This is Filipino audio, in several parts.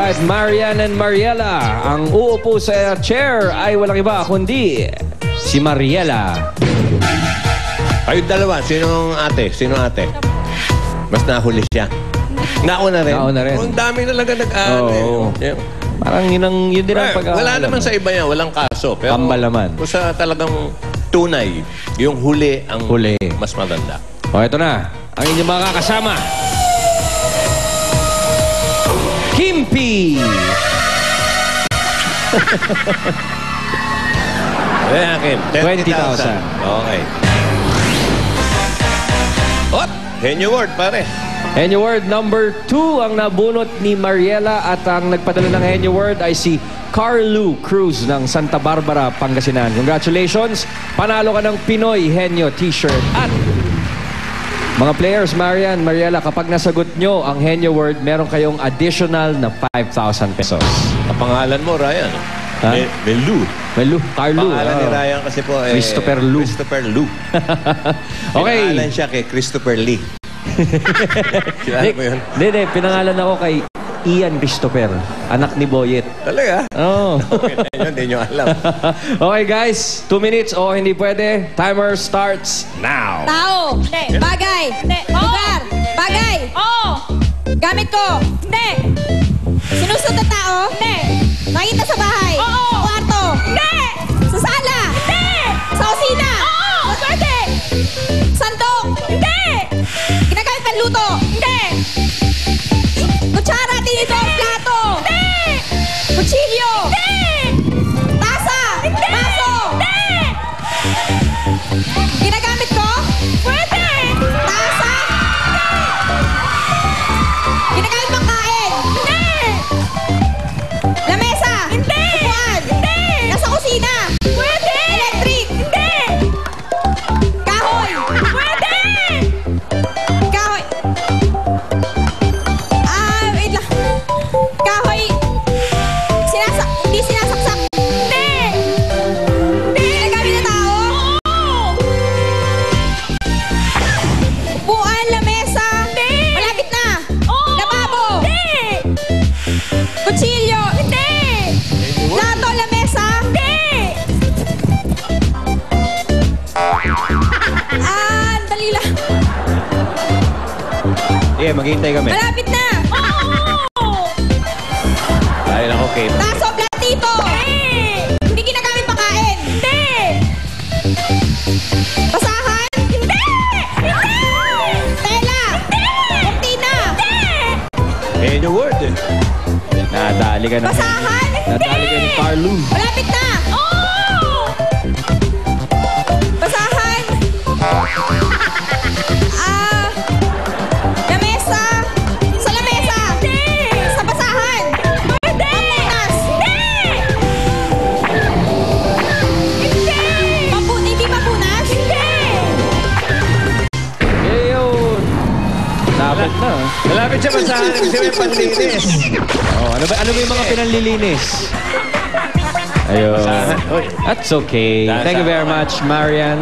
Alright, Marian and Mariela. Ang uupo sa chair ay walang iba kundi si Mariela. Kayo dalawa, sinong ate? Sino ate? Mas nahuli siya. Nauna rin. Nauna rin. Ang dami talaga nag-ano. Yeah. Parang yun din ang pag-aaral. Wala naman sa iba yan, walang kaso. Pero kambal naman. Kung sa talagang tunay, yung huli ang mas maganda. O, ito na. Ang inyong mga kakasama. Kimpi! Ayan, Kim. 20,000. Okay. What? Henyo word, pare. Henyo word number 2 ang nabunot ni Mariela at ang nagpadala ng Henyo word ay si Carlu Cruz ng Santa Barbara, Pangasinan. Congratulations! Panalo ka ng Pinoy Henyo t-shirt. At mga players, Marian, Mariela, kapag nasagot nyo ang Henyo word, meron kayong additional na 5,000 pesos. Kapangalan mo, Ryan. Ha? Melu. Melu, Carlu. Pangalan ni Ryan kasi po Christopher Lu. Christopher Lu. Okay. Pinangalan siya kay Christopher Lee. Kilala mo yun? Hindi. Pinangalan ako kay Ian Christopher, anak ni Boyet. Talaga? Oo. Okay, hindi nyo alam. Okay guys, 2 minutes o hindi pwede. Timer starts now. Tao. Hindi. Bagay. Hindi. Lugar. Bagay. Oo. Gamit ko. Hindi. Sinusunod na tao. Hindi. Nakita sa bahay. Oo. Sa kwarto. Hindi. Sa sala. Hindi. Sa kusina. Oo. Pwede. Sandok. Hindi. Ginagamit panluto. Hindi. Kutsara, tinidor, plato. Hindi. Kutsilyo. Hindi. Tasa. Hindi. Baso. Hindi. Ginagamit ko? Pwede. Tasa. Ginagamit pang kain. Hindi. Lamesa. Hindi. Upuan. Hindi. Nasa kusina. Pwede. Electric. Hindi. Kahoy. Pwede. Kahoy. Wait lang. Kahoy. Hindi sinasaksak. Hindi. Hindi. Ginagamit na tao? Oo. Upuan, lamesa. Hindi. Malapit na. Oo. Lababo. Hindi. Kutsilyo. Hindi. Plato, lamesa. Hindi. Dali lang. Yeah, maghihintay kami. Malapit na. Oo. Dahil ako, Kim. Taso, platito. Hindi ginagamit pakain. Hindi. Basahan. Hindi. Hindi. Tela. Hindi. Kurtina. Hindi. Henyo word eh. Nadali ka na. Basahan. Nadali ka ni Carlu. Malapit na. Oo. Basahan. Lamesa. Sa lamesa. Hindi. Sa basahan. Pwede. Papunas. Hindi. Hindi. Hindi papunas. Hindi. Ayun. Dapat na. Malapit siya basahan kasi may panlinis. Oh, ano ba yung mga pinanlilinis? Ayun. Oy. That's okay. Thank you very much, Marian.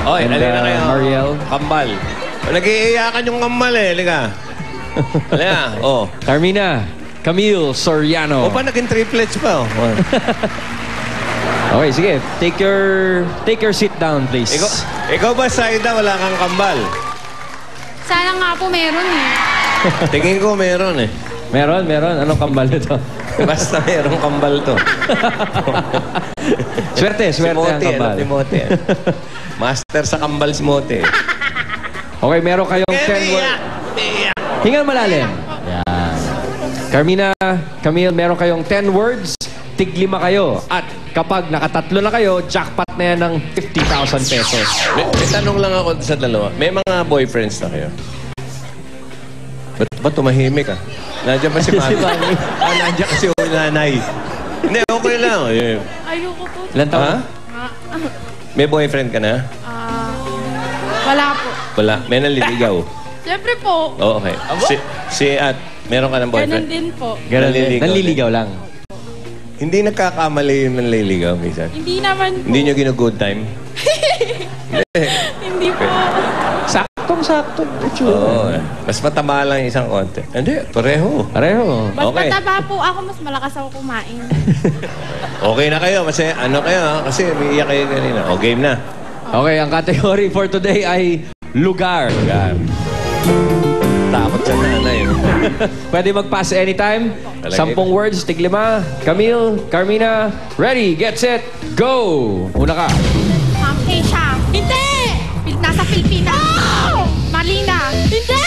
Oy, and alin na kayo. Mariel. Kambal. Nag-iiyakan yung kambal eh. Halika. Halika. Oh. Carmina. Camille Soriano. O pa naging triplets pa. Oh. Okay, sige. Take your seat down, please. Ikaw ba, Saida, wala kang kambal? Sana nga po meron eh. Tingin ko meron eh. Meron. Anong kambal ito? Basta merong kambal to. Swerte Si ang Mote, kambal. Si Mote. Master sa kambal si Mote. Okay, meron kayong 10 words. Hingan malalim. Yan. Carmina, Camille, meron kayong 10 words. Tig-5 kayo. At kapag nakatatlo na kayo, jackpot na yan ng 50,000 pesos. May tanong lang ako sa dalawa. May mga boyfriends na kayo? Ba't tumahimik ah? Nandiyan ba si Mami? Nandiyan kasi yung nanay. Hindi, okay lang. Ayoko po. Ilan taon? Ha? May boyfriend ka na? Wala po. Wala. May naliligaw. Siyempre po. Oh, okay. Si At, meron ka ng Ganun boyfriend? din po. Nanliligaw lang. Hindi nagkakamali yung nanliligaw, minsan. Hindi naman po. Hindi nyo gino-good time? Hindi po. Saktong sakto. Oo. Mas mataba lang isang konti. Hindi, pareho. Pareho. Mas Okay. mataba po ako, mas malakas ako kumain. Okay na kayo. Kasi ano kayo? Kasi umiiyak kayo kanina. O, game na. Okay, ang category for today ay lugar. Lugar. Takot sa nanay. Pwede mag-pass anytime. Talaga. 10 words, tig-5. Camille, Carmina, ready, get set, go! Una ka. Asia. Hindi! Nasa Pilipinas. No! Malina. Hindi!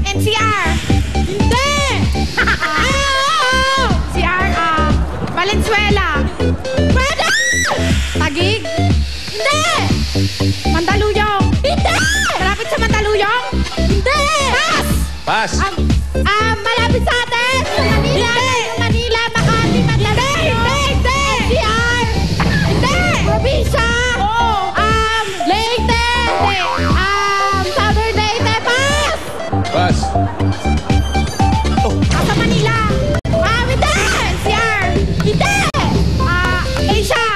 NCR. Hindi! CR, Valenzuela. Pwede! Tagig. Hindi! Mandaluyong. Hindi! Malapit sa Mandaluyong. Hindi! Pass! Malapit sa atin! Manila! Manila, Makati, Mandaluyong! Hindi! NCR! Hindi! Probinsya! Leyte! Southern Leyte, pass! Pass! Nasa Manila! Hindi! NCR! Hindi! Asia!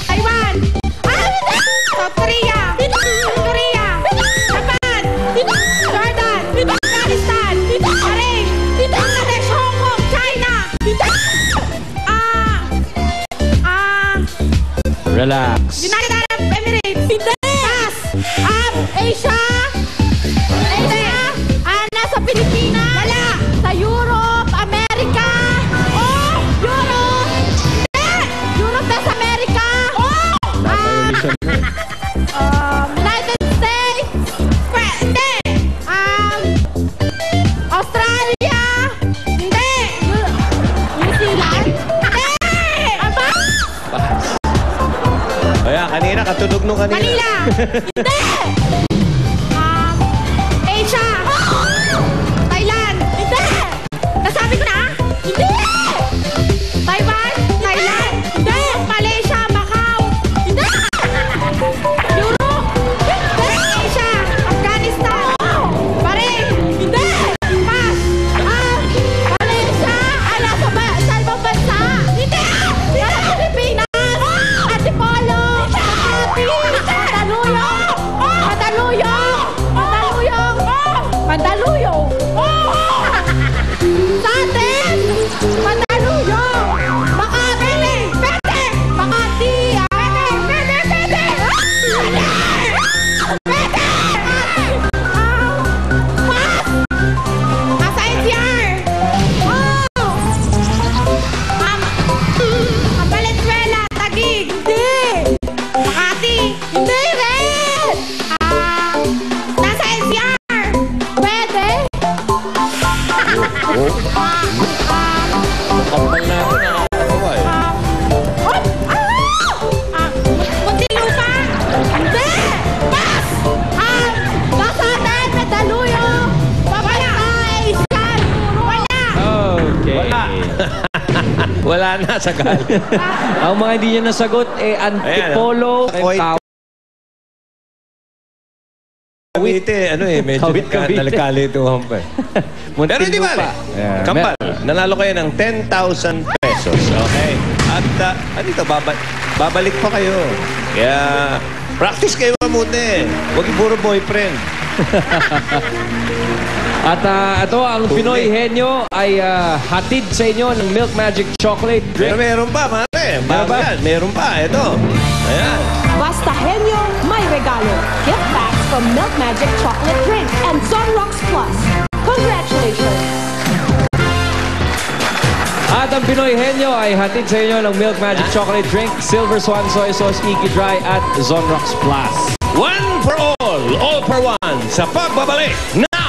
Taiwan! Hindi! South Korea! Korea! Japan! Jordan! Afghanistan! Bahrain! Bangladesh! Hong Kong! China! Relax. United Arab Emirates! Hindi! Pass! Asia! Asia! Nasa Pilipinas! Wala! Sa Europe! America! Europe! Hindi! Europe nasa America! United States! Hindi! Australia! Hindi! New Zealand! Hindi! Kaya kanina, katunog nung kanina. Manila! Hindi! Asia! Thailand! Hindi! Nasabi ko na? Hindi! Taiwan! Thailand! Hindi! Malaysia! Macau! Hindi! Europe! Hindi! Asia! Afghanistan! Bahrain! Hindi! Pass! Malaysia! Sa ibang bansa! Hindi! Nasa Pilipinas! Antipolo! Mandaluyong! Mandaluyong! Mandaluyong! Mandaluyong! Sa atin! Mandaluyong! Makati! Pwede! Makati! Pwede! Pwede! Pwede! Pass! Nasa NCR! Ang Valenzuela! Tagig! Hindi! Makati! Hindi rin! Nasa NCR! Pwede? Kapal natin nakakatawa eh. Muntinlupa! Hindi! Pass! Nasa atin! Mandaluyong! Wala! Asia! Wala! Okay. Wala. Wala na sa gal. Ang mga hindi nyo nasagot, Antipolo, Ayan. Cavite, ano eh, medyo Cavite. nalkalituhan pa eh. Pero hindi ba, Yeah. Kampal, nanalo kayo ng 10,000 pesos, okay? At dito, babalik pa kayo. Kaya, practice kayo mabuti. Huwag yung puro boyfriend. At ito, ang Pinoy Henyo ay hatid sa inyo ng Milk Magic Chocolate Pero Drink. meron pa, mare. Meron ba? Yan, meron pa. Ito. Ayan. Basta Henyo, may regalo. Gift bags from Milk Magic Chocolate Drink and Sunrocks Plus. Congratulations! At ang Pinoy Henyo ay hatid sa inyo ng Milk Magic Chocolate Drink, Silver Swan Soy Sauce, Iki Dry at Zonrox Plus. One for all for one sa pagbabalik na